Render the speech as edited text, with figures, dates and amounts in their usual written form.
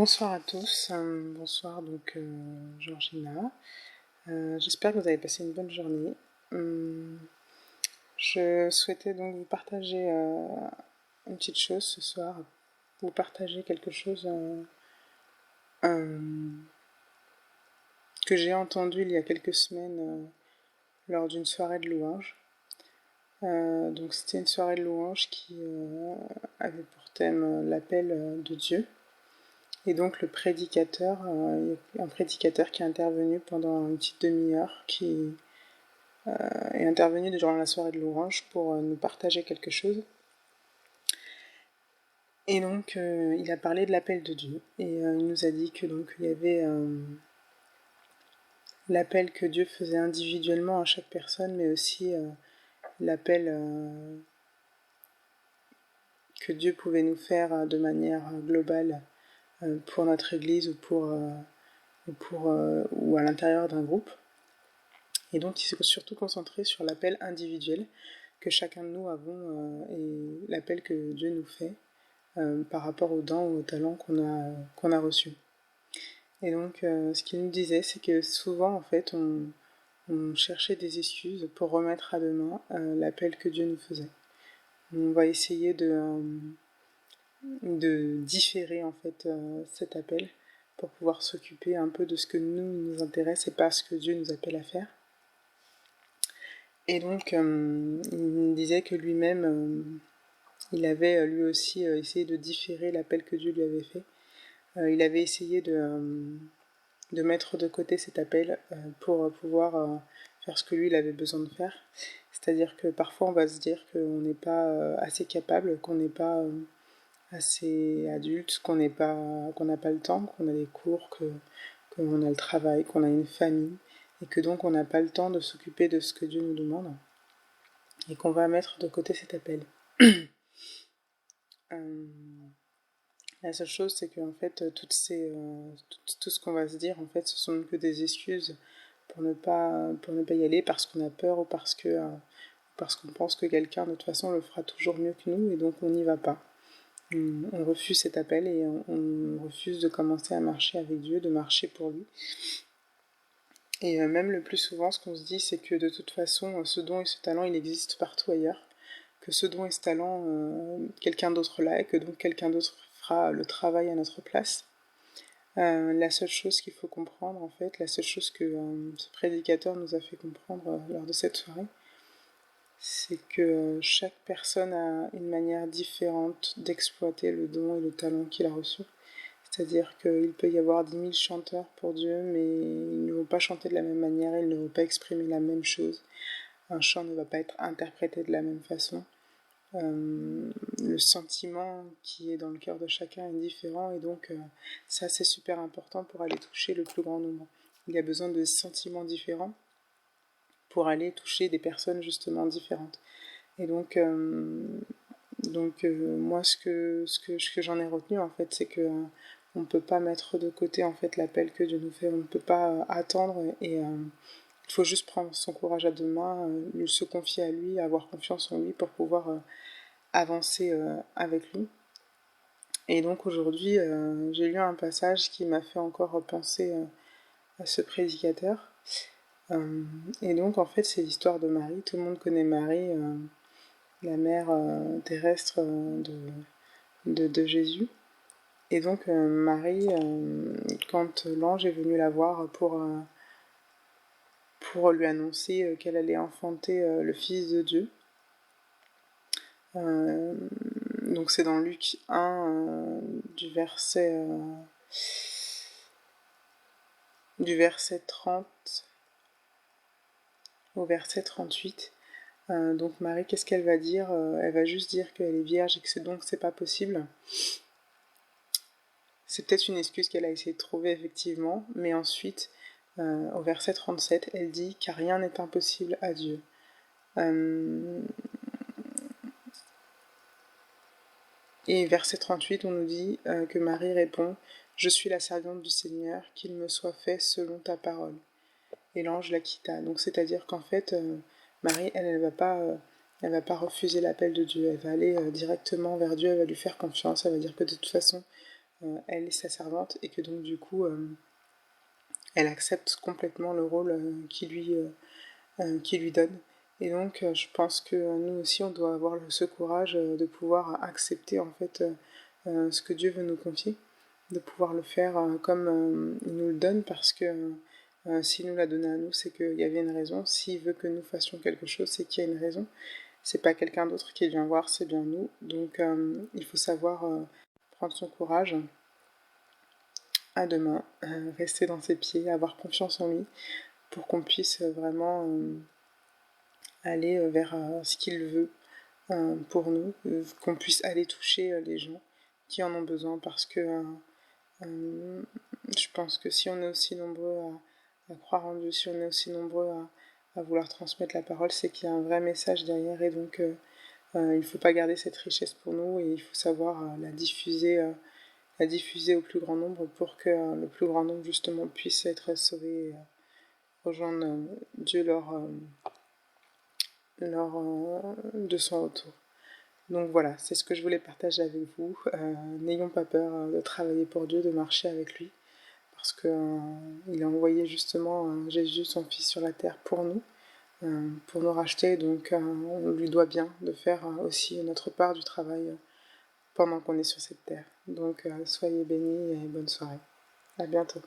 Bonsoir à tous, bonsoir Georgina. J'espère que vous avez passé une bonne journée. Je souhaitais donc vous partager une petite chose ce soir, vous partager quelque chose que j'ai entendu il y a quelques semaines lors d'une soirée de louange. Donc c'était une soirée de louange qui avait pour thème l'appel de Dieu. Et donc le prédicateur, il y a un prédicateur qui est intervenu pendant une petite demi-heure, qui est intervenu durant la soirée de louange pour nous partager quelque chose. Et donc il a parlé de l'appel de Dieu. Et il nous a dit que donc il y avait l'appel que Dieu faisait individuellement à chaque personne, mais aussi l'appel que Dieu pouvait nous faire de manière globale pour notre Église ou à l'intérieur d'un groupe. Et donc il s'est surtout concentré sur l'appel individuel que chacun de nous avons et l'appel que Dieu nous fait par rapport aux dons ou aux talents qu'on a reçus. Et donc ce qu'il nous disait, c'est que souvent en fait on cherchait des excuses pour remettre à demain l'appel que Dieu nous faisait. On va essayer de différer en fait cet appel pour pouvoir s'occuper un peu de ce que nous intéresse et pas ce que Dieu nous appelle à faire. Et donc, il me disait que lui-même, il avait lui aussi essayé de différer l'appel que Dieu lui avait fait. Il avait essayé de mettre de côté cet appel pour pouvoir faire ce que lui, il avait besoin de faire. C'est-à-dire que parfois, on va se dire qu'on n'est pas assez capable, qu'on n'est pas assez adulte, qu'on n'a pas le temps, qu'on a des cours, qu'on a le travail, qu'on a une famille, et que donc on n'a pas le temps de s'occuper de ce que Dieu nous demande, et qu'on va mettre de côté cet appel. La seule chose, c'est que en fait, tout ce qu'on va se dire, en fait, ce sont que des excuses pour ne pas y aller, parce qu'on a peur ou parce qu'on pense que quelqu'un de toute façon le fera toujours mieux que nous, et donc on n'y va pas. On refuse cet appel et on refuse de commencer à marcher avec Dieu, de marcher pour lui. Et même le plus souvent, ce qu'on se dit, c'est que de toute façon, ce don et ce talent, il existe partout ailleurs, que ce don et ce talent, quelqu'un d'autre l'a, et que donc quelqu'un d'autre fera le travail à notre place. La seule chose qu'il faut comprendre, en fait, la seule chose que ce prédicateur nous a fait comprendre lors de cette soirée, c'est que chaque personne a une manière différente d'exploiter le don et le talent qu'il a reçu. C'est-à-dire qu'il peut y avoir 10 000 chanteurs pour Dieu, mais ils ne vont pas chanter de la même manière, ils ne vont pas exprimer la même chose. Un chant ne va pas être interprété de la même façon. Le sentiment qui est dans le cœur de chacun est différent, et donc ça c'est super important pour aller toucher le plus grand nombre. Il y a besoin de sentiments différents pour aller toucher des personnes justement différentes. Et donc moi ce que j'en ai retenu en fait, c'est que on ne peut pas mettre de côté en fait l'appel que Dieu nous fait, on ne peut pas attendre, et il faut juste prendre son courage à deux mains, se confier à lui, avoir confiance en lui pour pouvoir avancer avec lui. Et donc aujourd'hui j'ai lu un passage qui m'a fait encore penser à ce prédicateur. Et donc en fait c'est l'histoire de Marie. Tout le monde connaît Marie, la mère terrestre de Jésus. Et donc Marie, quand l'ange est venu la voir pour lui annoncer qu'elle allait enfanter le Fils de Dieu, donc c'est dans Luc 1 du verset 30 au verset 38. Donc Marie, qu'est-ce qu'elle va dire? Elle va juste dire qu'elle est vierge et que donc c'est pas possible. C'est peut-être une excuse qu'elle a essayé de trouver effectivement, mais ensuite, au verset 37, elle dit « car rien n'est impossible à Dieu ». Et verset 38, on nous dit que Marie répond « Je suis la servante du Seigneur, qu'il me soit fait selon ta parole ». Et l'ange la quitta. Donc c'est-à-dire qu'en fait, Marie, elle va pas refuser l'appel de Dieu, elle va aller directement vers Dieu, elle va lui faire confiance, elle va dire que de toute façon, elle est sa servante et que donc du coup elle accepte complètement le rôle qui lui donne. Et donc je pense que nous aussi on doit avoir ce courage de pouvoir accepter en fait ce que Dieu veut nous confier, de pouvoir le faire comme il nous le donne parce que s'il nous l'a donné à nous, c'est qu'il y avait une raison. S'il veut que nous fassions quelque chose, c'est qu'il y a une raison. C'est pas quelqu'un d'autre qui vient voir, c'est bien nous. Donc il faut savoir prendre son courage à deux mains, rester dans ses pieds, avoir confiance en lui pour qu'on puisse vraiment aller vers ce qu'il veut pour nous, qu'on puisse aller toucher les gens qui en ont besoin parce que je pense que si on est aussi nombreux à croire en Dieu, si on est aussi nombreux à vouloir transmettre la parole, c'est qu'il y a un vrai message derrière et donc il ne faut pas garder cette richesse pour nous et il faut savoir la diffuser au plus grand nombre pour que le plus grand nombre justement puisse être sauvé et rejoindre Dieu lors de son retour. Donc voilà, c'est ce que je voulais partager avec vous. N'ayons pas peur de travailler pour Dieu, de marcher avec lui, parce qu'il a envoyé justement Jésus, son Fils, sur la terre pour nous racheter. Donc on lui doit bien de faire aussi notre part du travail pendant qu'on est sur cette terre. Donc soyez bénis et bonne soirée. À bientôt.